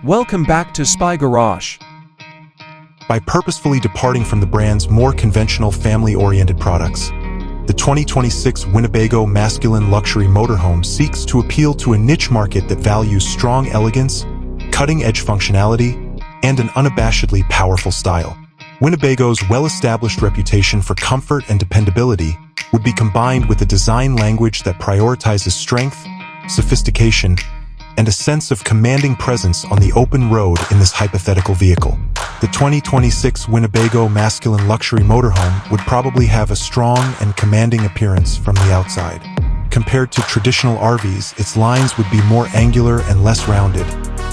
Welcome back to Spy Garage. By purposefully departing from the brand's more conventional family-oriented products, the 2026 Winnebago Masculine Luxury Motorhome seeks to appeal to a niche market that values strong elegance, cutting-edge functionality, and an unabashedly powerful style. Winnebago's well-established reputation for comfort and dependability would be combined with a design language that prioritizes strength, sophistication, and a sense of commanding presence on the open road in this hypothetical vehicle. The 2026 Winnebago Masculine Luxury Motorhome would probably have a strong and commanding appearance from the outside. Compared to traditional RVs, its lines would be more angular and less rounded,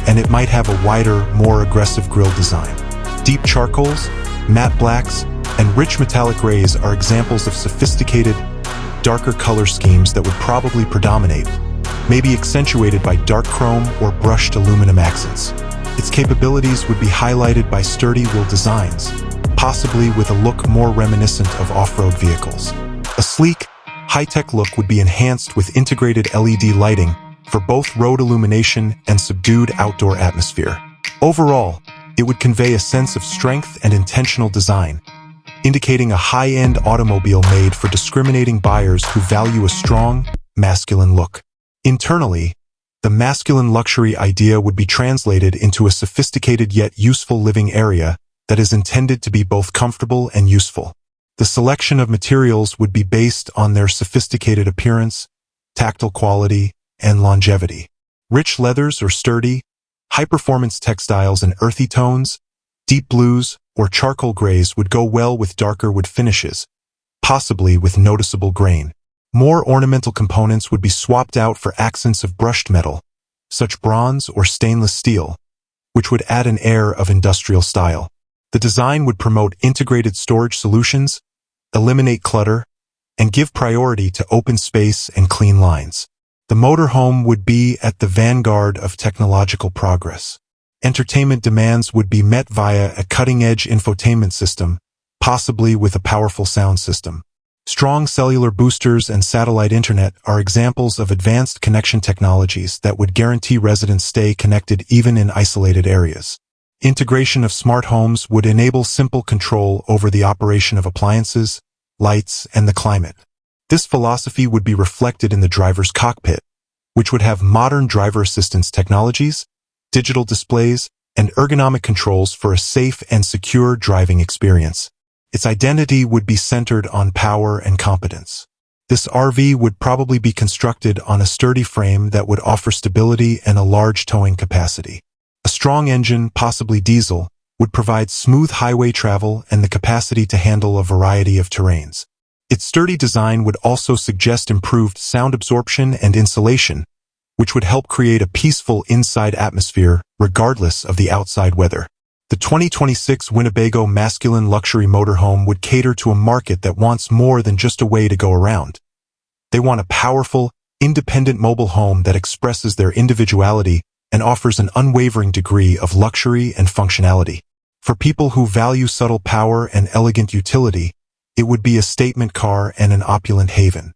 and it might have a wider, more aggressive grille design. Deep charcoals, matte blacks, and rich metallic grays are examples of sophisticated, darker color schemes that would probably predominate, maybe accentuated by dark chrome or brushed aluminum accents. Its capabilities would be highlighted by sturdy wheel designs, possibly with a look more reminiscent of off-road vehicles. A sleek, high-tech look would be enhanced with integrated LED lighting for both road illumination and subdued outdoor atmosphere. Overall, it would convey a sense of strength and intentional design, indicating a high-end automobile made for discriminating buyers who value a strong, masculine look. Internally, the masculine luxury idea would be translated into a sophisticated yet useful living area that is intended to be both comfortable and useful. The selection of materials would be based on their sophisticated appearance, tactile quality, and longevity. Rich leathers or sturdy, high-performance textiles and earthy tones, deep blues, or charcoal grays would go well with darker wood finishes, possibly with noticeable grain. More ornamental components would be swapped out for accents of brushed metal, such bronze or stainless steel, which would add an air of industrial style. The design would promote integrated storage solutions, eliminate clutter, and give priority to open space and clean lines. The motorhome would be at the vanguard of technological progress. Entertainment demands would be met via a cutting-edge infotainment system, possibly with a powerful sound system. Strong cellular boosters and satellite internet are examples of advanced connection technologies that would guarantee residents stay connected even in isolated areas. Integration of smart homes would enable simple control over the operation of appliances, lights, and the climate. This philosophy would be reflected in the driver's cockpit, which would have modern driver assistance technologies, digital displays, and ergonomic controls for a safe and secure driving experience. Its identity would be centered on power and competence. This RV would probably be constructed on a sturdy frame that would offer stability and a large towing capacity. A strong engine, possibly diesel, would provide smooth highway travel and the capacity to handle a variety of terrains. Its sturdy design would also suggest improved sound absorption and insulation, which would help create a peaceful inside atmosphere regardless of the outside weather. The 2026 Winnebago Masculine Luxury Motorhome would cater to a market that wants more than just a way to go around. They want a powerful, independent mobile home that expresses their individuality and offers an unwavering degree of luxury and functionality. For people who value subtle power and elegant utility, it would be a statement car and an opulent haven.